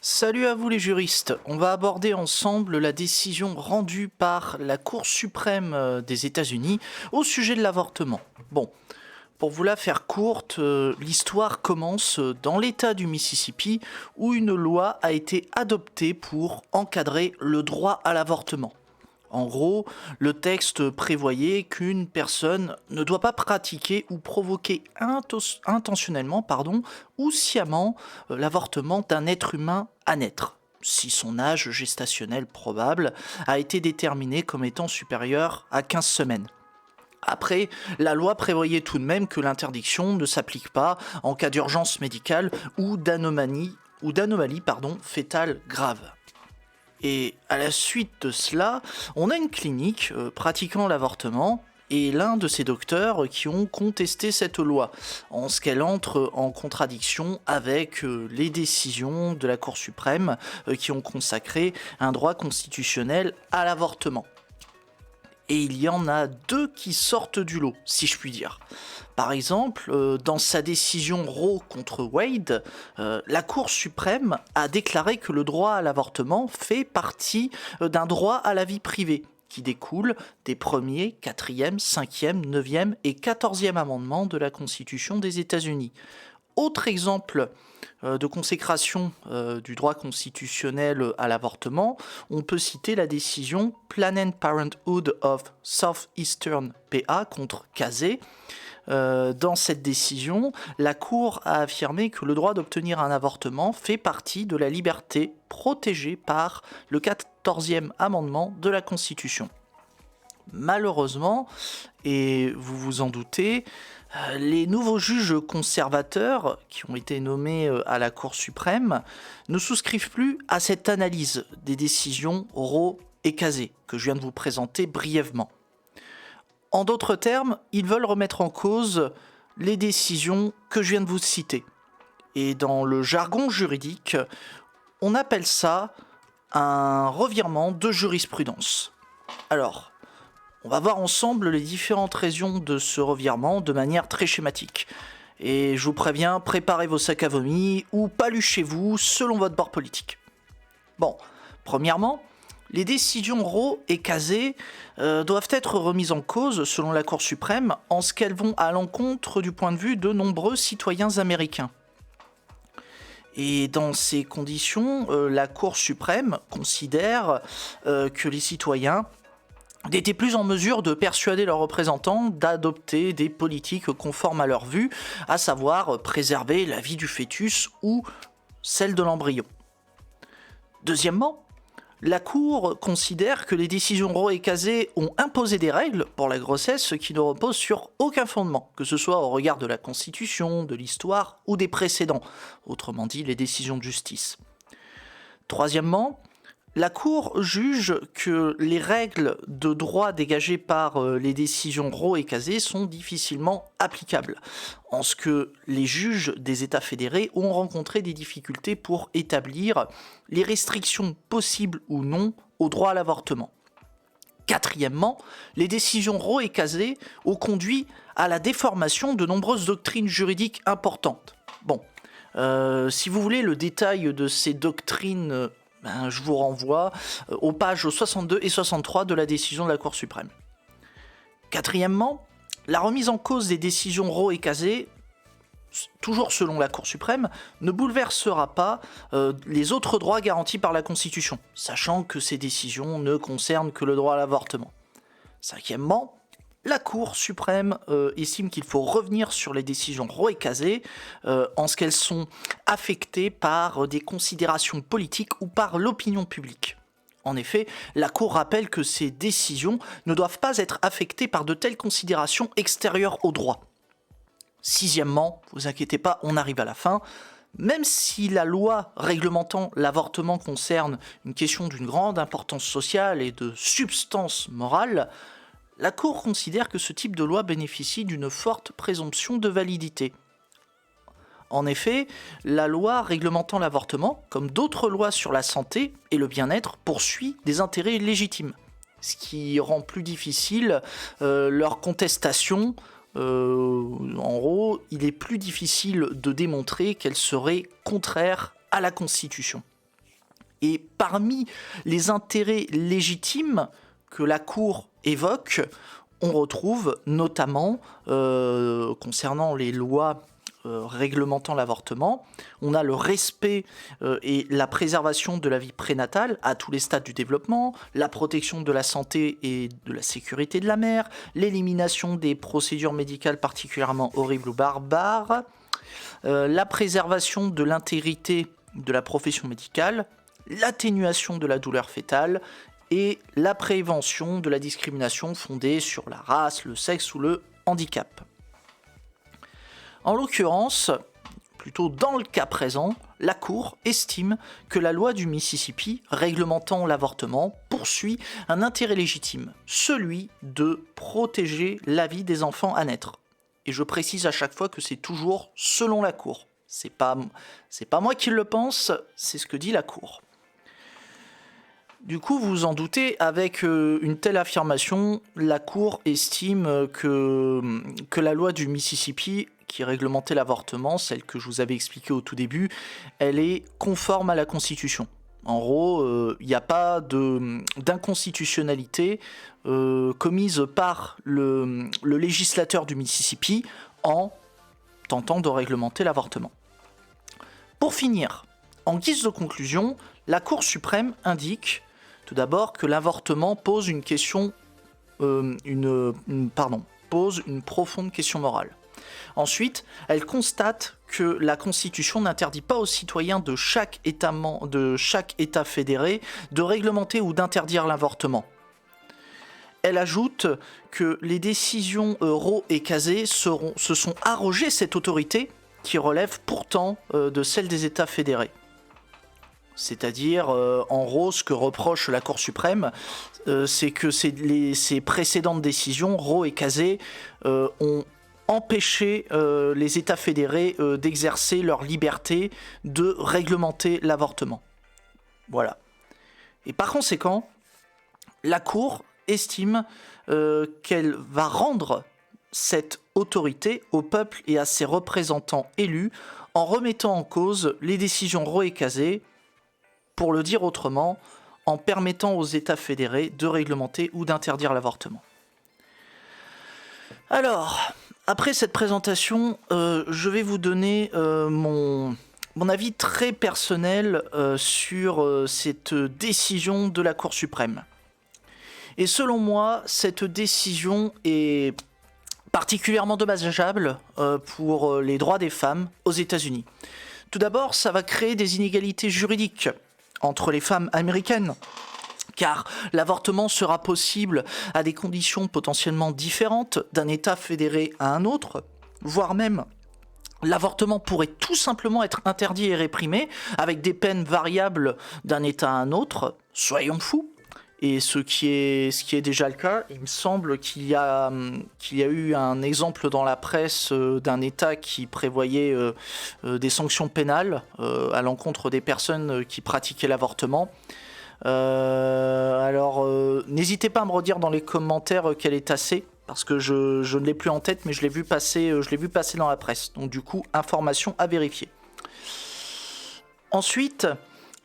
Salut à vous les juristes, on va aborder ensemble la décision rendue par la Cour suprême des États-Unis au sujet de l'avortement. Bon, pour vous la faire courte, l'histoire commence dans l'État du Mississippi où une loi a été adoptée pour encadrer le droit à l'avortement. En gros, le texte prévoyait qu'une personne ne doit pas pratiquer ou provoquer intentionnellement ou sciemment l'avortement d'un être humain à naître, si son âge gestationnel probable a été déterminé comme étant supérieur à 15 semaines. Après, la loi prévoyait tout de même que l'interdiction ne s'applique pas en cas d'urgence médicale ou d'anomalie fétale grave. Et à la suite de cela, on a une clinique pratiquant l'avortement et l'un de ces docteurs qui ont contesté cette loi, en ce qu'elle entre en contradiction avec les décisions de la Cour suprême qui ont consacré un droit constitutionnel à l'avortement. Et il y en a deux qui sortent du lot, si je puis dire. Par exemple, dans sa décision Roe contre Wade, la Cour suprême a déclaré que le droit à l'avortement fait partie d'un droit à la vie privée, qui découle des 1er, 4e, 5e, 9e et 14e amendements de la Constitution des États-Unis. Autre exemple de consécration du droit constitutionnel à l'avortement, on peut citer la décision Planned Parenthood of Southeastern PA contre Casey. Dans cette décision, la Cour a affirmé que le droit d'obtenir un avortement fait partie de la liberté protégée par le 14e amendement de la Constitution. Malheureusement, et vous vous en doutez, les nouveaux juges conservateurs qui ont été nommés à la Cour suprême ne souscrivent plus à cette analyse des décisions Roe et Casey que je viens de vous présenter brièvement. En d'autres termes, ils veulent remettre en cause les décisions que je viens de vous citer. Et dans le jargon juridique, on appelle ça un revirement de jurisprudence. Alors, on va voir ensemble les différentes raisons de ce revirement de manière très schématique. Et je vous préviens, préparez vos sacs à vomi ou paluchez-vous selon votre bord politique. Bon, premièrement, les décisions Roe et Casey doivent être remises en cause selon la Cour suprême en ce qu'elles vont à l'encontre du point de vue de nombreux citoyens américains. Et dans ces conditions, la Cour suprême considère que les citoyens n'étaient plus en mesure de persuader leurs représentants d'adopter des politiques conformes à leur vue, à savoir préserver la vie du fœtus ou celle de l'embryon. Deuxièmement, la Cour considère que les décisions Roe et Casey ont imposé des règles pour la grossesse qui ne reposent sur aucun fondement, que ce soit au regard de la Constitution, de l'histoire ou des précédents, autrement dit les décisions de justice. Troisièmement, la Cour juge que les règles de droit dégagées par les décisions Roe et Casey sont difficilement applicables, en ce que les juges des États fédérés ont rencontré des difficultés pour établir les restrictions possibles ou non au droit à l'avortement. Quatrièmement, les décisions Roe et Casey ont conduit à la déformation de nombreuses doctrines juridiques importantes. Bon, si vous voulez le détail de ces doctrines, je vous renvoie aux pages 62 et 63 de la décision de la Cour suprême. Quatrièmement, la remise en cause des décisions Roe et Casey, toujours selon la Cour suprême, ne bouleversera pas les autres droits garantis par la Constitution, sachant que ces décisions ne concernent que le droit à l'avortement. Cinquièmement, la Cour suprême estime qu'il faut revenir sur les décisions Roe et Casey en ce qu'elles sont affectées par des considérations politiques ou par l'opinion publique. En effet, la Cour rappelle que ces décisions ne doivent pas être affectées par de telles considérations extérieures au droit. Sixièmement, vous inquiétez pas, on arrive à la fin. Même si la loi réglementant l'avortement concerne une question d'une grande importance sociale et de substance morale, la Cour considère que ce type de loi bénéficie d'une forte présomption de validité. En effet, la loi réglementant l'avortement, comme d'autres lois sur la santé et le bien-être, poursuit des intérêts légitimes, ce qui rend plus difficile leur contestation. En gros, il est plus difficile de démontrer qu'elle serait contraire à la Constitution. Et parmi les intérêts légitimes que la Cour évoque, on retrouve notamment, concernant les lois réglementant l'avortement, on a le respect et la préservation de la vie prénatale à tous les stades du développement, la protection de la santé et de la sécurité de la mère, l'élimination des procédures médicales particulièrement horribles ou barbares, la préservation de l'intégrité de la profession médicale, l'atténuation de la douleur fœtale et la prévention de la discrimination fondée sur la race, le sexe ou le handicap. En l'occurrence, plutôt dans le cas présent, la Cour estime que la loi du Mississippi réglementant l'avortement poursuit un intérêt légitime, celui de protéger la vie des enfants à naître. Et je précise à chaque fois que c'est toujours selon la Cour. C'est pas moi qui le pense, c'est ce que dit la Cour. Du coup, vous vous en doutez, avec une telle affirmation, la Cour estime que la loi du Mississippi, qui réglementait l'avortement, celle que je vous avais expliquée au tout début, elle est conforme à la Constitution. En gros, il n'y a pas d'inconstitutionnalité commise par le législateur du Mississippi en tentant de réglementer l'avortement. Pour finir, en guise de conclusion, la Cour suprême indique tout d'abord que l'avortement pose une profonde question morale. Ensuite, elle constate que la Constitution n'interdit pas aux citoyens de chaque État fédéré de réglementer ou d'interdire l'avortement. Elle ajoute que les décisions Roe et Casey se sont arrogées cette autorité qui relève pourtant de celle des États fédérés. C'est-à-dire, en gros, ce que reproche la Cour suprême, c'est que ces précédentes décisions, Roe et Casey, ont empêché les États fédérés d'exercer leur liberté de réglementer l'avortement. Voilà. Et par conséquent, la Cour estime qu'elle va rendre cette autorité au peuple et à ses représentants élus en remettant en cause les décisions Roe et Casey, pour le dire autrement, en permettant aux États fédérés de réglementer ou d'interdire l'avortement. Alors, après cette présentation, je vais vous donner mon avis très personnel sur cette décision de la Cour suprême. Et selon moi, cette décision est particulièrement dommageable pour les droits des femmes aux États-Unis. Tout d'abord, ça va créer des inégalités juridiques entre les femmes américaines, car l'avortement sera possible à des conditions potentiellement différentes d'un État fédéré à un autre, voire même l'avortement pourrait tout simplement être interdit et réprimé, avec des peines variables d'un État à un autre, soyons fous. Et ce qui est déjà le cas, il me semble qu'il y a eu un exemple dans la presse d'un État qui prévoyait des sanctions pénales à l'encontre des personnes qui pratiquaient l'avortement. Alors, n'hésitez pas à me redire dans les commentaires quel État c'est, parce que je ne l'ai plus en tête, mais je l'ai vu passer dans la presse. Donc du coup, information à vérifier. Ensuite,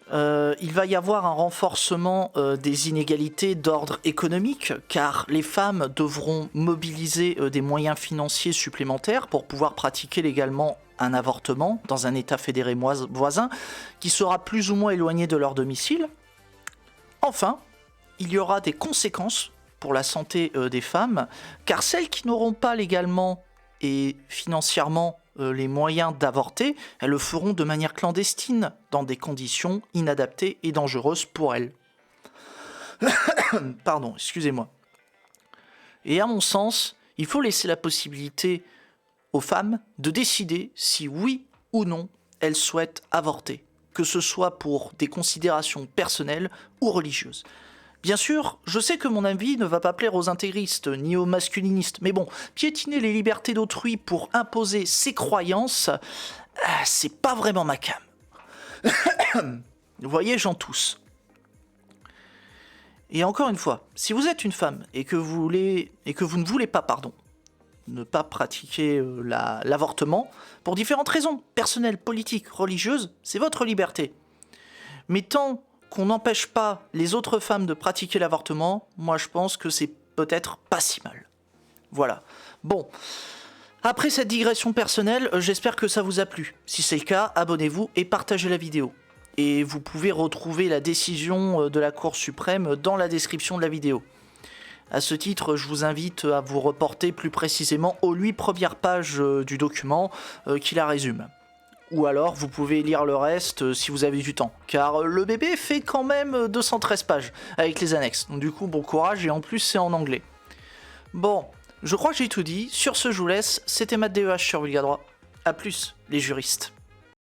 il va y avoir un renforcement des inégalités d'ordre économique, car les femmes devront mobiliser des moyens financiers supplémentaires pour pouvoir pratiquer légalement un avortement dans un État fédéré voisin qui sera plus ou moins éloigné de leur domicile. Enfin, il y aura des conséquences pour la santé des femmes, car celles qui n'auront pas légalement et financièrement les moyens d'avorter, elles le feront de manière clandestine, dans des conditions inadaptées et dangereuses pour elles. Pardon, excusez-moi. Et à mon sens, il faut laisser la possibilité aux femmes de décider si oui ou non elles souhaitent avorter, que ce soit pour des considérations personnelles ou religieuses. Bien sûr, je sais que mon avis ne va pas plaire aux intégristes ni aux masculinistes, mais bon, piétiner les libertés d'autrui pour imposer ses croyances, c'est pas vraiment ma came. Vous voyez, j'en tousse. Et encore une fois, si vous êtes une femme et que vous ne voulez pas, ne pas pratiquer l'avortement, pour différentes raisons, personnelles, politiques, religieuses, c'est votre liberté. Mais tant qu'on n'empêche pas les autres femmes de pratiquer l'avortement, moi je pense que c'est peut-être pas si mal. Voilà. Bon. Après cette digression personnelle, j'espère que ça vous a plu. Si c'est le cas, abonnez-vous et partagez la vidéo. Et vous pouvez retrouver la décision de la Cour suprême dans la description de la vidéo. À ce titre, je vous invite à vous reporter plus précisément aux 8 premières pages du document qui la résume. Ou alors, vous pouvez lire le reste si vous avez du temps, car le bébé fait quand même 213 pages avec les annexes. Donc du coup, bon courage, et en plus c'est en anglais. Bon, je crois que j'ai tout dit. Sur ce, je vous laisse. C'était Matt DEH sur Vulga Droit. A plus, les juristes.